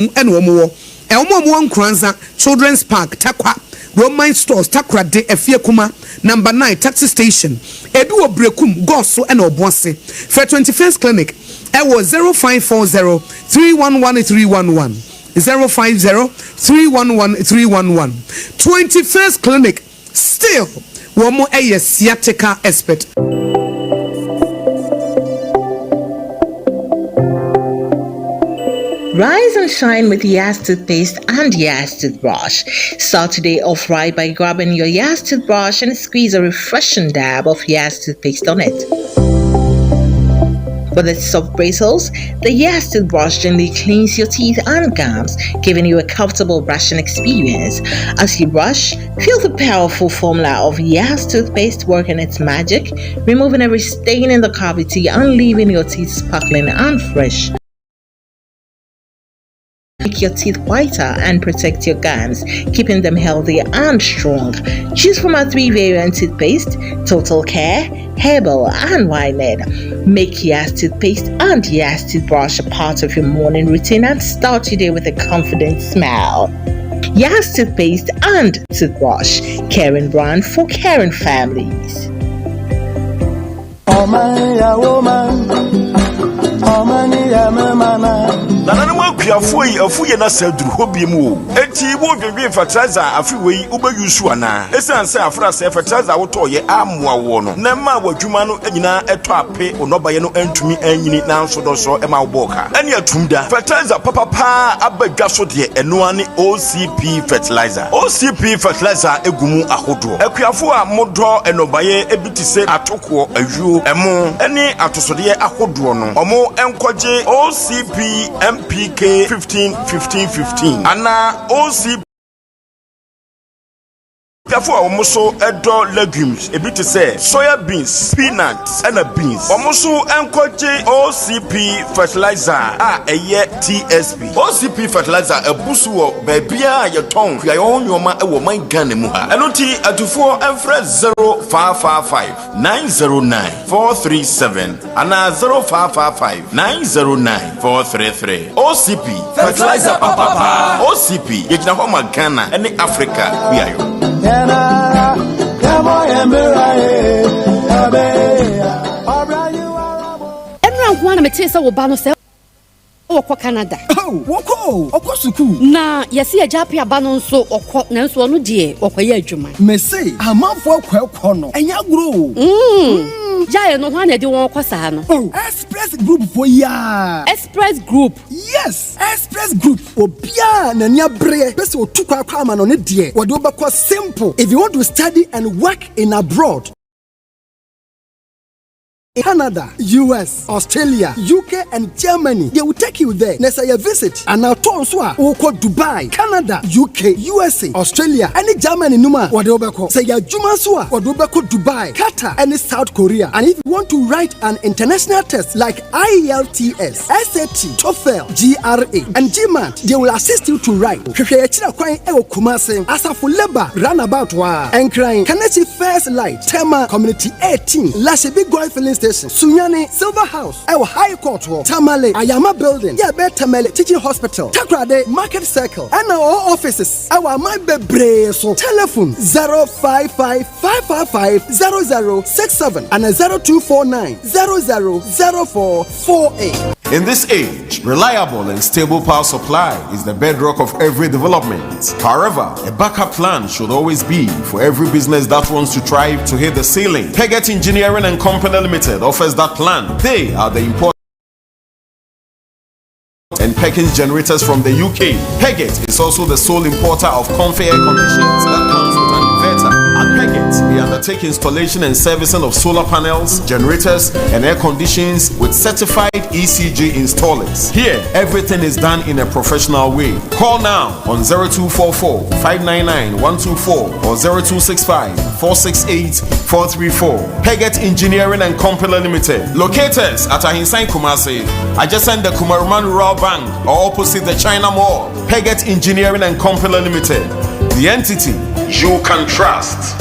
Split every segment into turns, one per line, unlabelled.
ene omo wo Nkranza Children's Park Takwa Roman Stores Takra de Efie Kuma number 9 taxi station Edu Obrekum Goso ene Obonse for 21st clinic e was 0540 311311 050 311311 21st clinic still womo eye sciatica expert.
Rise and shine with Ya's toothpaste and Ya's toothbrush. Start today off right by grabbing your Ya's toothbrush and squeeze a refreshing dab of Ya's toothpaste on it. With its soft bristles, the Ya's toothbrush gently cleans your teeth and gums, giving you a comfortable brushing experience. As you brush, feel the powerful formula of Ya's toothpaste working its magic, removing every stain in the cavity and leaving your teeth sparkling and fresh. Make your teeth whiter and protect your gums, keeping them healthy and strong. Choose from our 3 variant toothpaste: Total Care, Herbal, and Winehead. Make Ya's toothpaste and Ya's toothbrush a part of your morning routine and start your day with a confident smile. Ya's toothpaste and toothbrush, caring brand for caring families.
Omanhene Yaw, Omanhene Yaw,
Nana mo kuafo yi afuye na saduru hobi mu enti wo dwedwe fertilizer afiwe ube yusu ana esanse afra se fertilizer woto ye amoa wo no na ma wadwuma no anyina eto ape onobaye no antumi anyini na nsodoso e ma woboka ene atumda fertilizer papa abadwa so de eno ane OCP fertilizer egumu ahodo akuafo a modo enobaye ebitise atoko awuo emo ene atosode ahodo no omo enkoje OCP MPK 15 Anna OCP Therefore, almost edo legumes, a bit to say soya beans, peanuts, and beans. Almost encourage OCP fertilizer, a year TSP. OCP fertilizer, a busu, baby, your tongue, your own, your man, a woman, Ganimuha. Anoti at 4 and fresh 0555 909 437 and 0555 909 433. OCP fertilizer, papa. OCP, Yajnahoma Ghana, and Africa, we are you.
Everyone want me tell you about no okọ Canada.
Oh, woko, okọ suku.
Na yesi Ade Akye Abia no nso okọ na nso no de okoye adwuma.
Me say, amanfo akọ no. Enya gro.
Ja no ho na de won okọ saa no.
Oh, Express Group for ya.
Express Group.
Yes, Express Group. Obia na nya bre. Pese otukwa akwa ama no ne de. Wode obekọ simple. If you want to study and work in abroad, Canada, US, Australia, UK, and Germany, they will take you there. Next year visit, and now Tonswa, Oko Dubai, Canada, UK, USA, Australia, and Germany. Numa, Wadobako. Say ya Jumaswa, Wadobako Dubai, Qatar, and South Korea. And if you want to write an international test like IELTS, SAT, TOEFL, GRE, and GMAT, they will assist you to write. Kekechira kwai ewo Kumase, Asafu Leba, Runabout wa, and crying. Kanechi First Light, Tema Community 18, Lashebi Goy Filling Station, Sunyani Silver House, Ewa High Court, Tamale, Ayama Building, Yabe Tamale Teaching Hospital, Takrade Market Circle, and our offices. Our my bebre so telephone 055 555 0067 and 0249 000448.
In this age, reliable and stable power supply is the bedrock of every development. However, a backup plan should always be for every business that wants to thrive to hit the ceiling. Peggett Engineering and Company Limited offers that plan. They are the important and Perkins generators from the UK. Peggett is also the sole importer of comfy air conditioners that comes with an inverter. At Peggett, we undertake installation and servicing of solar panels, generators, and air conditions with certified ECG installers. Here, everything is done in a professional way. Call now on 0244 599 124 or 0265 468 434. Peggett Engineering and Company Limited. Locators at Ahinsan Kumasi, adjacent the Kumaruman Rural Bank or opposite the China Mall. Peggett Engineering and Company Limited. The entity you can trust.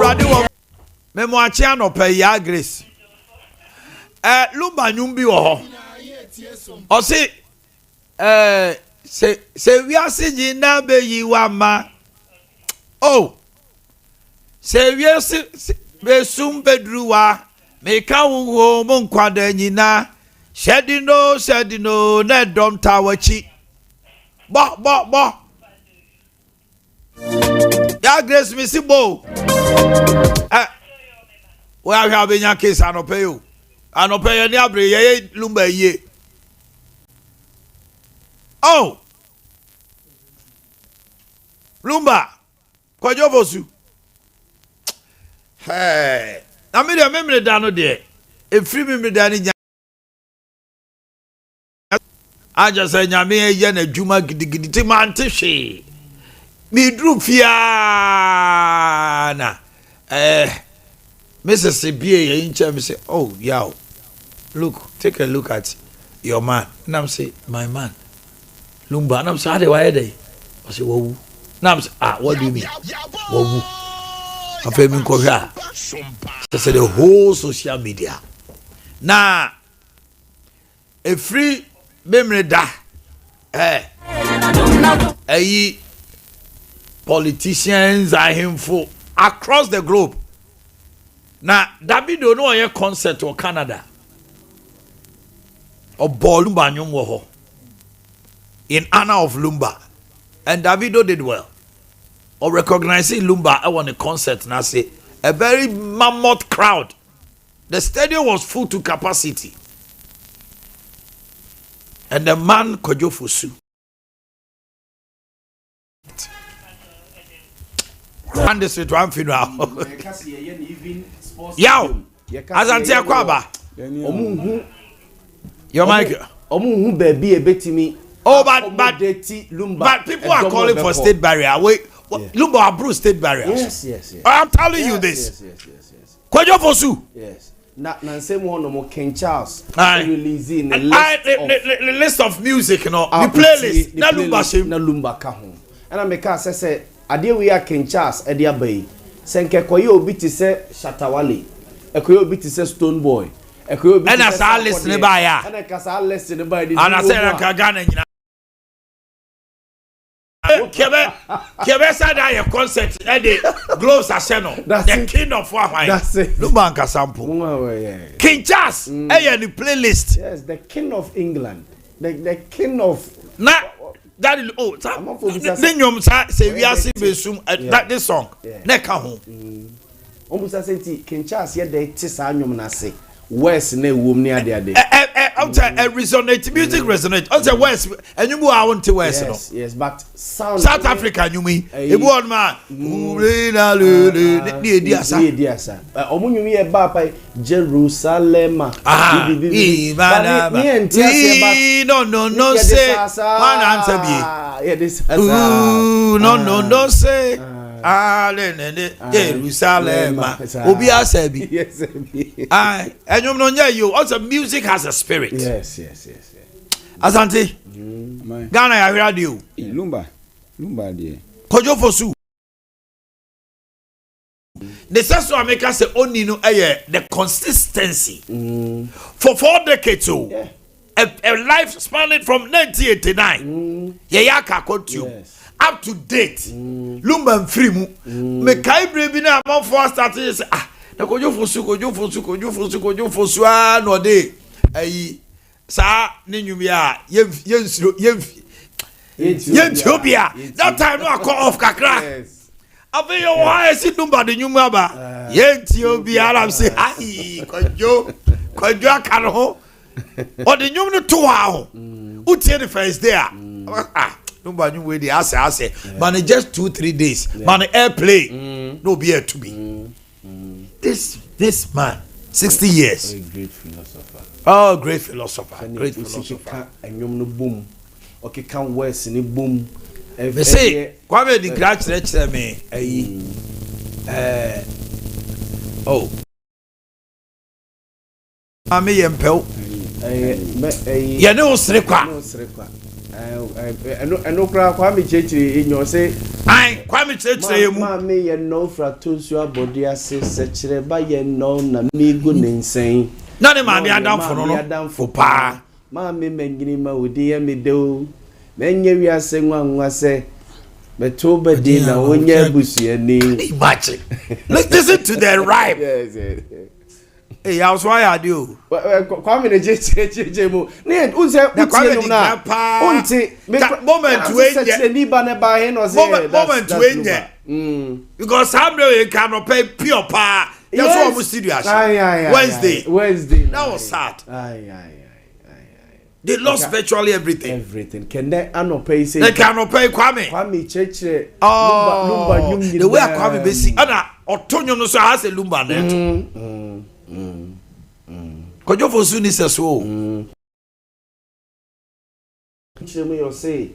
Awurade me mo achi anopa ya grace Lumba nyum bi wo ho o se se wiase nyina be yi wa ma oh se wiase be sum bedruwa me ka wo mo nkwada nyina shedino na dom tawachi bo ya grace me si bo we have been your case anope you anope ye ni abre ye Lumba ye oh Lumba kwajo fosu hey na me de memre da no de e free memre da ni aja say nyame ye na dwuma gidigidi ti man te hwe mi dru fia na Mrs. Abia in me say, oh, Yaw, look, take a look at your man. And I'm say, my man, Lumba. And I'm say, how do I day? I say, whoa. And I'm say, what do you mean? Whoa. I'm filming Korea. I said, the whole social media. Now, a free memory da. Politicians are him for across the globe. Now, Davido no a concert or Canada. Or Lumba nyum wo in honor of Lumba. And Davido did well. Or recognizing Lumba, I want a concert now say a very mammoth crowd. The stadium was full to capacity. And the man kojo fusu. And this is one funeral. Yaw, Azanti Akwaba. Your mic. Oh, but people are calling for state barrier. Wait, Lumba approves state barriers.
Yes.
I'm telling you this.
Yes.
Kwajo Fosu.
Yes. Na same one no King Charles
releasing the list of music, you know, the playlist. Na
Lumba ka ho. And I make say ade we are King Charles ade abai. Senke koye obi ti se Shatawale. Ekoye obi ti se Stone Boy. Ekoye obi ti se. And as I listen by ya. And as I listen by the. And I say na Ghana nyina. Kebe said I concert at the Globes Arsenal. The king of Wahai. That's it. Lumba sample. King Charles. The playlist. Yes, the king of England. The king of.
That is then you say we are seeing that this song. Neka ho.
Omusa say King Charles here the tisa anyom na say. West na ewom ni ade.
Resonate music resonate. On say West and you I want to West.
Yes, but sound
South Africa you mean. E word man.
Ni ediasa. Omunyumi e ba pa Jerusalem.
No say. Man answer be.
Yeah this.
No say. Jerusalem. Obi asebi.
Yes.
And you know you also music has a spirit.
Yes.
Asante. Ghana ya radio.
Lumba there.
Kojo Fosu. The sense of America say only no the consistency. For 4 decades a life spanning from 1989. Yaka continue. Yes. Up to date. Lumba free mu. Me kai brebi na am for starting say na Kojo Fosu no dey. Ayi sa ne nwumi a Ethiopia. That time no call off kakra. Yes. Afi yo why see Lumba the nwumi aba. Ethiopia am say ai Kojo akaro ho. O the nwumi no to ha. Utie the first day Lumba new way they say man just 2-3 days man airplay no be here to be this man 60 years
a great philosopher.
Oh great philosopher
and no boom okay can West ni boom
they say Kwame the great lecture me Ame yempel ye no srekwa
ɛno kora Kwame Kyekye enyo se
ai Kwame Kyekye mu
ma me ye no fra tonsu abode ase sekyere ba ye no na migu nensen
na ne maami adamfo no fo pa
ma me mangini ma wodi ye me do menye wiase nwanwa se beto bedi na wonya busuani
imagine listen to the rhyme. Yes. Hey, I was why I do.
Kwame Kyekye mu ne unse utie na unti
moment we
ni ba ne ba he no say
moment we because Samuel can pay pure pa. That's what we studio Wednesday. That was sad. They lost virtually everything.
Can they pay say
they cannot pay Kwame
Kyekye
Lumba the way Kwame basic ana otonyo no so has a Lumba net. Kojo for suni seso
chemo yo say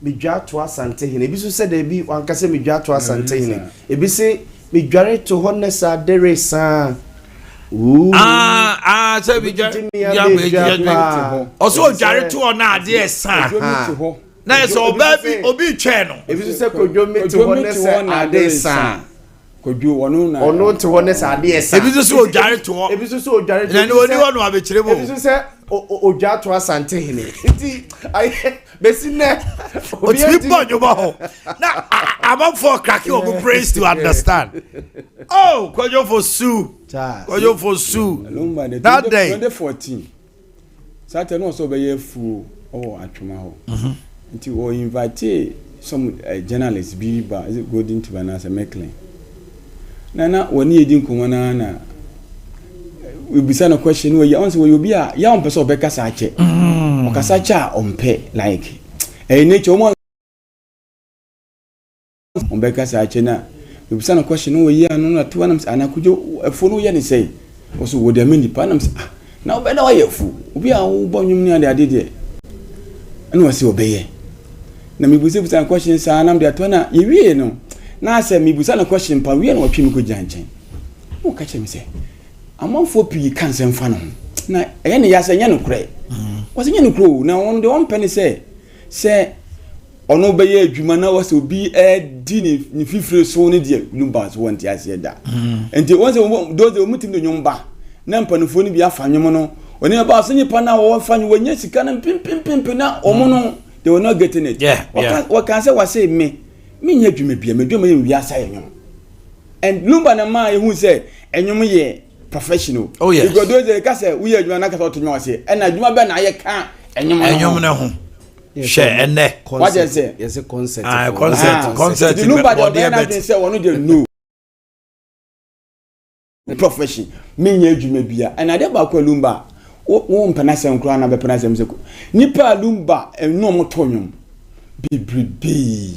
mi dwa to asante hene ebi so say dey bi wanka say mi dwa to asante hene ebi say mi dware to honest adere sa
say mi dware also dware to na ade sa na so obi twe no
ebi so say kojo mi to honest ade sa
Koju
ono to honest ade esa
ebi so dware to
ebi so dware to
na ni oni wono abekire bo
ebi so say odwa to asante hene nti ai besi ne
obi ponyo ba ho na am for cracking of brains to understand. Oh kojo for su that day
2014 Saturday no so be ye fu atwoma ho nti o invite some journalists bi ba is it Golden to Banasa Mecklin Nana woni edi nkomo na we bisa na question we ya onse we obi a ya on person obeka sa ache o kasa cha ompe like nature mo obeka sa ache na we bisa na question we ya no na to anam anakujo efo no ye ne sei also wo de mani pa anam na obeda wa yefu obi a wo bonwum ni ade de ene wasi obeye na me bisa question sa anam de to na ye wie no na say me busa na question pa we na watwe me ko janchen o ka che me say amanfo pi kan sem fa no na e ne ya say nya no kure wase nya no kure na on de on penny say ono be ye adwuma na wase obi di ni fifire so ne de Lumba so wonti ase da enti won say doze omutim do nyomba na mpanufo ni bi afa nwom no oni ba so nyipa na wo fa nyu wanya sika na pim na omo no they were not getting it what can say wase me nya dwuma bia medwuma ye wiasa enwom and Lumba na ma ye hu say enwom ye professional because those ka say we adwuma na ka so to nwa say and adwuma be na ye ka
enwom na ho share enne
what you say yes a concept
concept
Lumba dey na say wonu dey no profession nya adwuma bia and ade ba kwa Lumba wo mpana sem kro na be pana sem se nipa Lumba enwom mo to nwom bibribi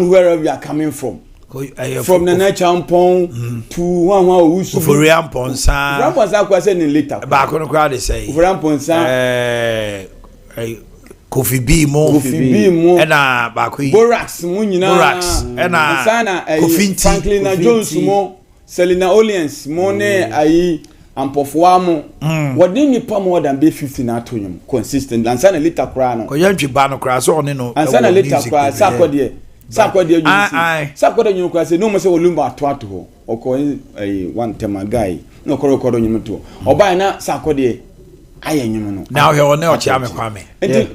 wherever you are coming from the Nachampon to one who
for Ramponsa
Ramponsa in later
back on the crowd say
Ramponsa
Kofi B mo and Bakui
Borax Munina
and
Sana Franklin Jones mo Selena Oliens Mone ayi Ampofuamo what didn't you more than be 15 atonium consistent and sana liter cry no
koyantwi ba no cry so on no
and sana liter cry sakode you cry say no mo say Lumba ato ho oko one tema guy no koro nyum to oba na sakode aye nyum no
now he one ochi ame kwame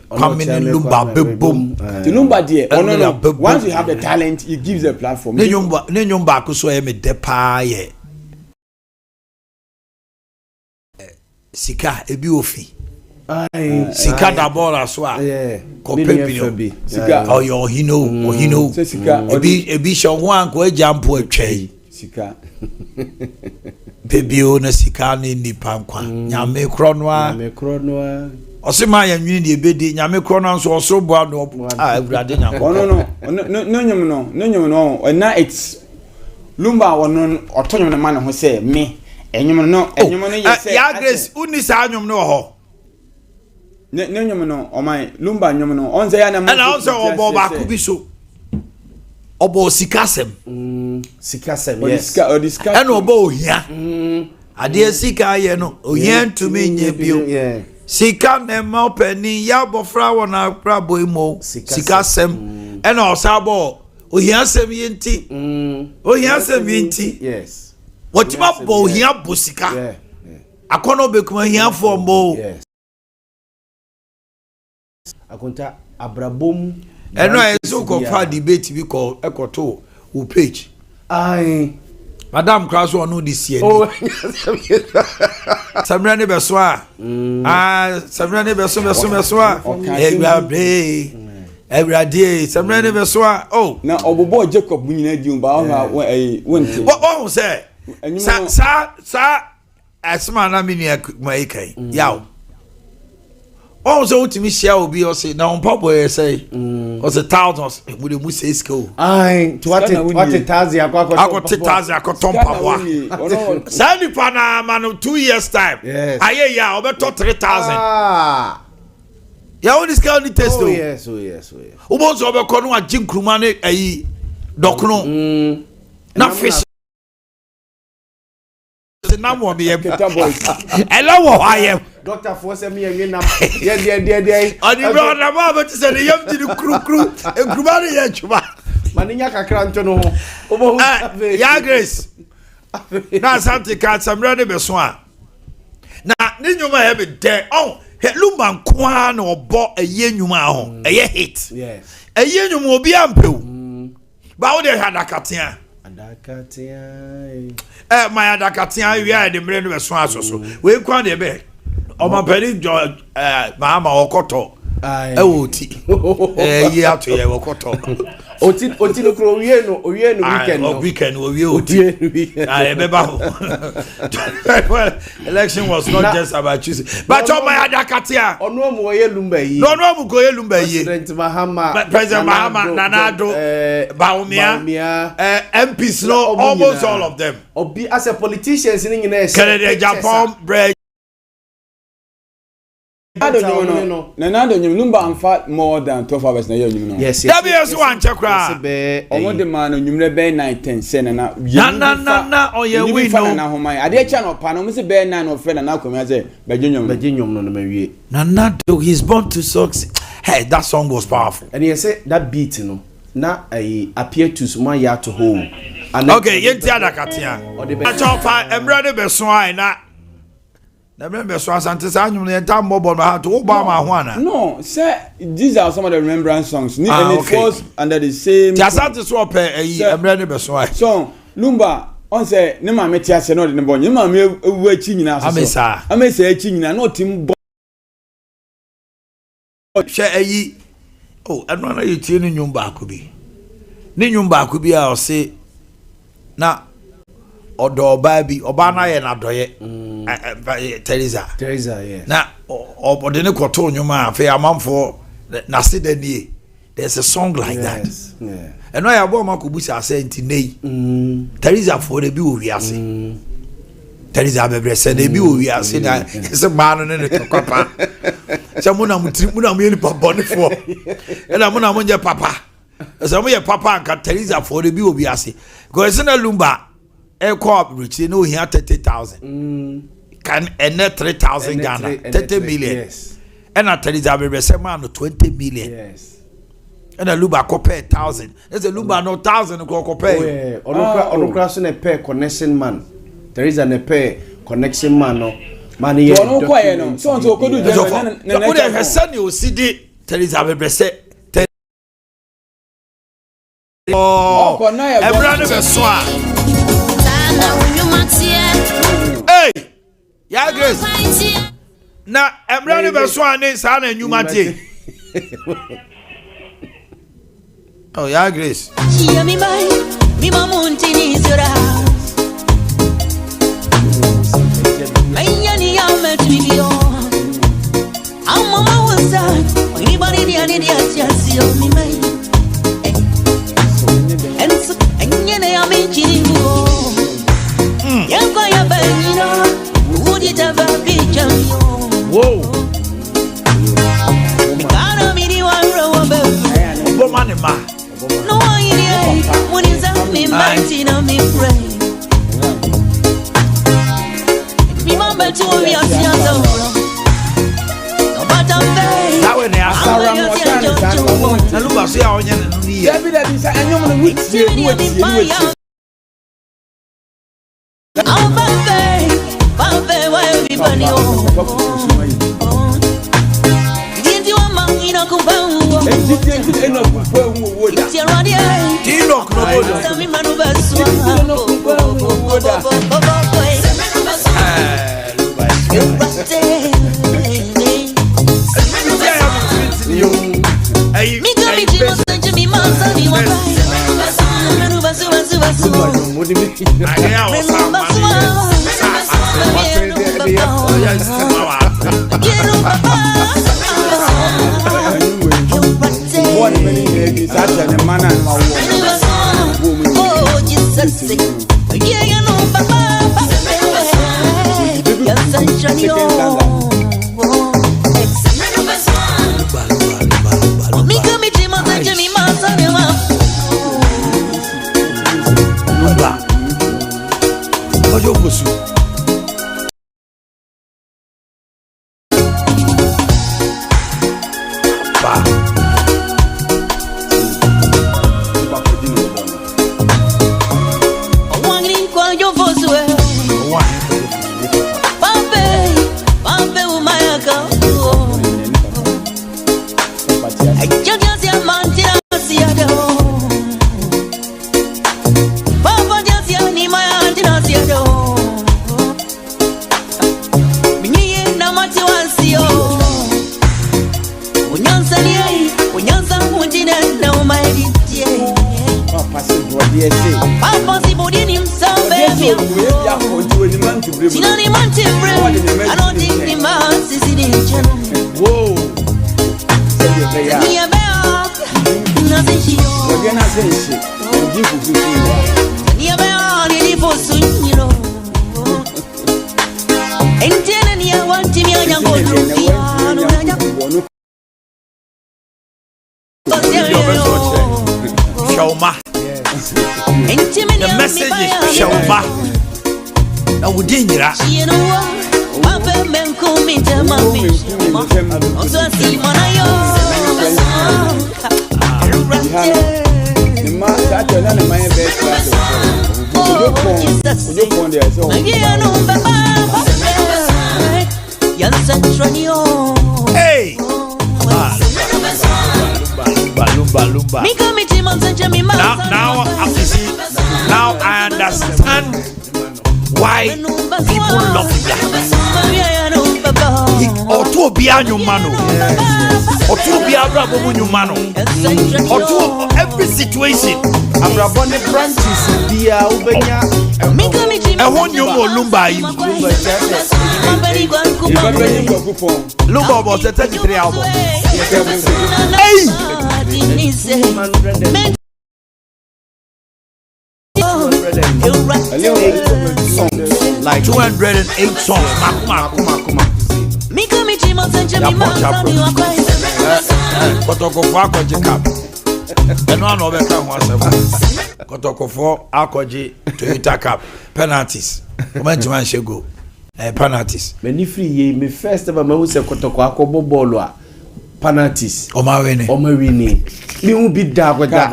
Lumba bebom
the Lumba there no once you have the talent it gives a platform
ne nyumba ko so e me depa ye sika ebi ofi sika da ball so a kopepio
sika
oyo hino
sika
ebi sho ho anko ajampo atwai
sika
bebio na sika ni nipa nkwa nyame kro no a osema ya nwini de ebedi nyame kro no so osoro bo ado awurade nyako
no nyum no na it's Lumba wono otonyum na man ho say me enyum no yes
ya grace uni sa anyum no ho
ne nyum no o man Lumba nyum no on say ya na
man na on say obo ba ku bi so obo sikasem
yes
and obo ohia ade sika ye no ohia ntumi nye bio Sika nema openi ya bofra wona kra boymo sika sem ena osabo ohia sem yenti ohia sem yenti
yes
wotima bo ohia bo sika akono bekuma ohia fo mbo
akonta abrabom
eno ezo ko fa debate bi ko ekoto wo page
ai
Madam Kraso onu this year.
Oh,
Samra ne beso a. Samra ne beso. Every Samra ne beso a. Oh.
Na obobo Jacob nyina di umba wonte.
What say? Sa asma na mini mai kai. Yaw. Oh, so ultimi share obi o say na on papa say. O say thousands we dey say school.
Ai, what tazi
akọ tazi akọ pawa. Sani pana man 2 years time. Aye ya obeto 3,000. Ya this girl ni test.
Oh yes.
Ubo so obekọ no aginkruma ne ayi dokno. Na fish. Na mo be ye. Elo wo ayem.
Doctor for say me yen nam ye
ani bro na ma be say the yam di kru enkruma ne ye chuba
maninya kakra nto no ho obo
ya grace na santi ka samra ne be so a na ne nyuma he be de Lumba nkoa na obo eye nyuma ho eye hit
yes
eye nyuma obi ampew ba wo de hadakatia my adakatia we are the mre no be so asoso we kwa de be Oma peri mama okoto ewoti ye ato ye okoto
oti no kro owie no weekend no
weekend owie oti ebeba election was not just about choosing but my adakatia
ono mo ye Lumba yi
no mo go ye Lumba yi President Mahama Nanado Baumia MPs no almost all of them
obi as a politicians ni nyina
Canada Japan bread
I don't know. Nanado nyum Lumba amfa more than 12 hours na ye nyum no.
Yes.
WS one chakra.
Omo de man nyumre be 9 10 sen na.
Na oye we
no. Na homan. Ade cha no pa no me se be 9 of friend na come say beje nyum no me wie.
Nanado he's born to succeed. Hey, that song was powerful.
And he say that beat no na appear to someone ya to hold.
Okay, yenti adakatia. Achofa emre de be so ai na na remember so asante sa anyum na enta mobile ma to Obama ho ana.
No, sir, these are some of the remembrance songs. And it falls under the same.
Asante so ope emre de be so ai.
So, Lumba on say ne ma meti ase no de ne bo. Ne ma me ewu achi nyina so. Amesa achi nyina no tim bo.
She ayi. Oh, eno na yetie ne nyum ba ko bi. Ne nyum ba ko bi a o se na odo oba na ye na doye Teresa
yes
na obode ne kwoto nyuma afa amamfo na sedanie there's a song like that
yeah
eno ya bo makobusa asenti nei Teresa for the bi owiase Teresa bebre se de bi owiase na se ma no ne to papa se mo na mo yeli papa ne fo e na mo na mo nje papa se mo ye papa nka Teresa for the bi owiase go se na Lumba co-op rich no here 30,000 can net 3,000 Ghana 30 million
yes
and I tell you that we say man 20 million
yes
and a Lumba compare 1,000 there's a Lumba no 1,000 go compare
ono crash na pair connection man there is a pair connection man no man here
no kwa no so ko do je
na we dey hesa ni o sidi tell you that we say oh everyone be so hey, ya Grace. Na emrani be so ani sa na nyuma tie. Oh, ya Grace.
Mi mamunti ni zura. Mayani ya metibio. Mama was that. Anybody the dia mi mai. And so anyene ya menchiriwo. Yanko ya banino, udi tababi jamio.
Whoa.
Mikana mini waro wabe.
Bomani ma.
No idea, muniza mi mighty na mi pray. Mi mama tu mi asiaza uro.
wa so ya onye no ni ye
David say anyom no wutie ni wutie.
I'm Bambe, why everybody did you want me to go back? Oh, Jesus, yeah, you know, Papa.
The message is Shawba. I would dinner. Hey! Lumba. Now I understand why people love Libya. Otobia nyumano. Otobia abrabo nyumano. Oto every situation.
Abrabone branches dia ubenya.
Ehon nyumo Lumba yi. Lumba was a 33 album. Hey! Like 208 songs. Kotokofo akọji cap. Eno ano be kan ho asem. Kotokofo akọji Toyota cap. Penalties. Omanjima nshego. Penalties.
Many free ye me first ever me say kotoko akobo ball a penalties. Omawini. Me who be da with that.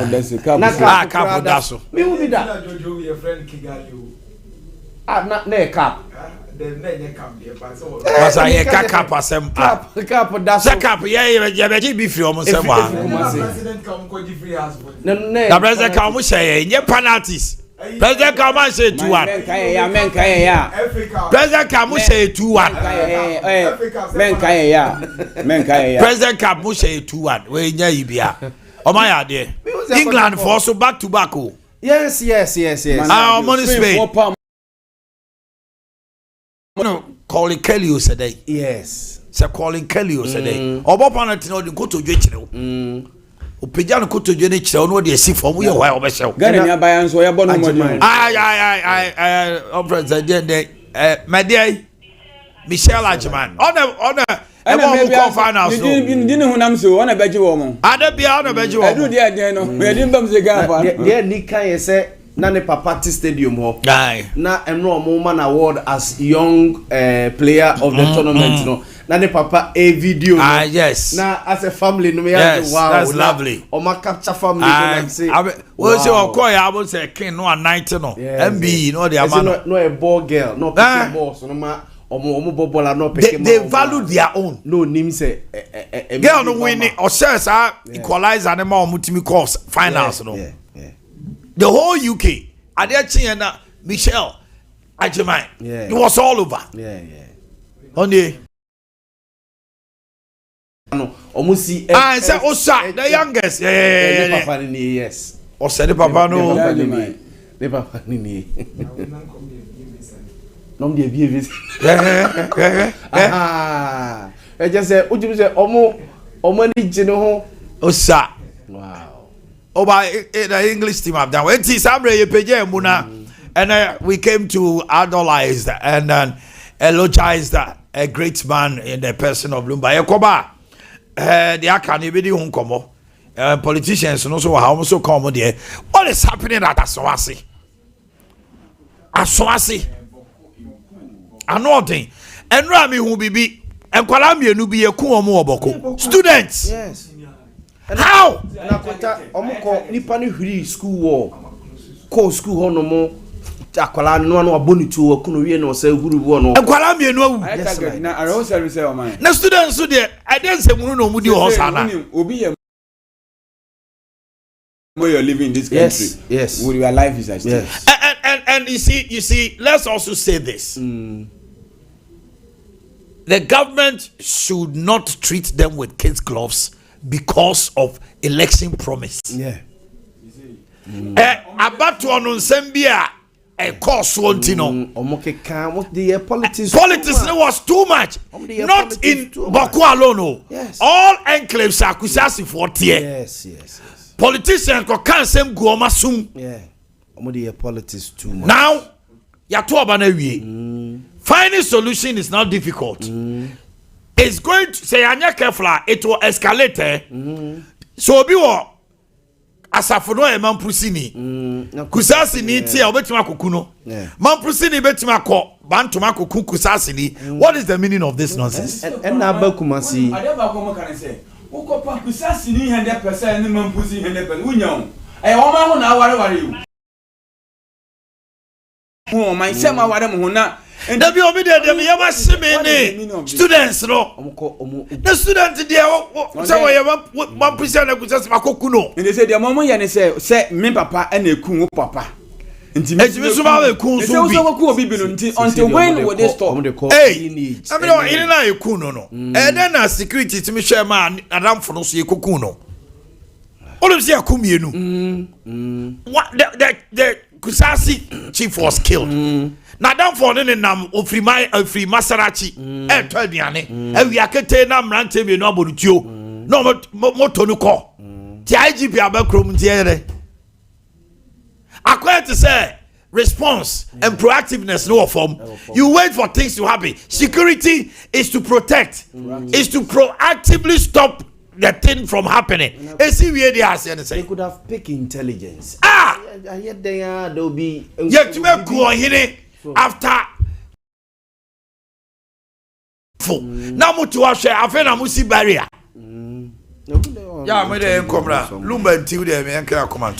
Na
cap daso.
Me who be da. Your friend Kigali. Not ne cap.
Was I cap asem
cap daso.
Cap ye be be free omo sem wa.
President come ko di free house.
The president come say ye penalties. President come say 2-1. President come say 2-1. President come say 2-1. We nya ibia. Omaya there. England for so back to back.
Yes.
Money Spain. Calling Kelly today.
Yes.
Say calling Kelly today. Obo penalty no go to dwechire. Opejano ko to dwene kire no de si form we why obehyew.
Gana nya bayan so ya bonu mo.
President Media Michelle Ajman. On e go finals no.
Didn't hunam so on beji wo mo.
Ade bia on beji wo.
Edu dia den no. We din bam se gafa.
There ni kan ye say na ne Papati Stadium ho. Na enro mo man award as young player of the tournament no. na ne papa a video
yes
na as a family no me
yes,
wow
that's lovely
o ma capture family like say
we say okoya abo say king no 90 no MB no the amount
no a ball girl no pick boss no ma omo bobola no pick
they value their own
no nim say
girl no win or says equalizer na ma omutimi course finals no the whole UK Ade Akye na Michelle Ajimai it was all over only
no omusi
say Osa the youngest
papa ni yes
Osa the papa no
the papa ni nom de bie visi e just say ujim say omo ni jino ho
Osa
wow
over the English team have done it is amre ye page muna and we came to idolize and elogize a great man in the person of Lumba Yakoba the akane be di hunkomo politicians no so how so come there what is happening at Aswasi anothing enra me hu bibi enkwala mienu bi yeku omo oboko students
yes
how
na kota omko nipa ni huri school wo ko school ho no mo akwala no na abonitu wo kuno wie no say huru wo no
enkwala mienu awu
na aro service o man
na students so there I didn't say munu no mudi ho sana
obi ye where you're living in this country
yes
where your life is at stake
and you see let's also say this the government should not treat them with kids gloves because of election promise abatu onu nsembia course wontino
omokeka what the politics
was too much not in Boakye alone all enclaves are kusasi for tier
yes
politicians ko kan sem guoma sum
the politics too much
now ya to oba na wie finding solution is not difficult it's going to say anya careful it will escalate so obi wo asafo no e mampusini kusasi ni tia obetima kokuno mampusini betima ko bantuma kokun kusasi ni what is the meaning of this nonsense
and na bakumasi
ade ba ko mo kan say ukopa kusasi ni 100% ni mampusi 100% unyam e o ma ho na ware you oh my say ma ware mo ho na
and there be obi there me yama simene students no the student there say we mampusi na kusasi makokuno
and they say the mama ya ne say me papa na ekun wo papa nti
me so ba ekun so bi
so wo ku obi bi no nti until when will they stop
hey I mean in na ekun no and then na security to me share ma adam for no so ekun no all of see akumienu what the kusasi chief was killed na dan for ne nam ofri masarachi to aduane awi akete na mrante me no aborutuo no moto no ko ti IGP abakrom ti ere according to say response and proactiveness no form you wait for things to happen security is to protect is to proactively stop the thing from happening they
could have picked intelligence I hear there will be
yet to make go here after now mutu wa share afena musi barrier yeah me dey come Lumba until there me enka come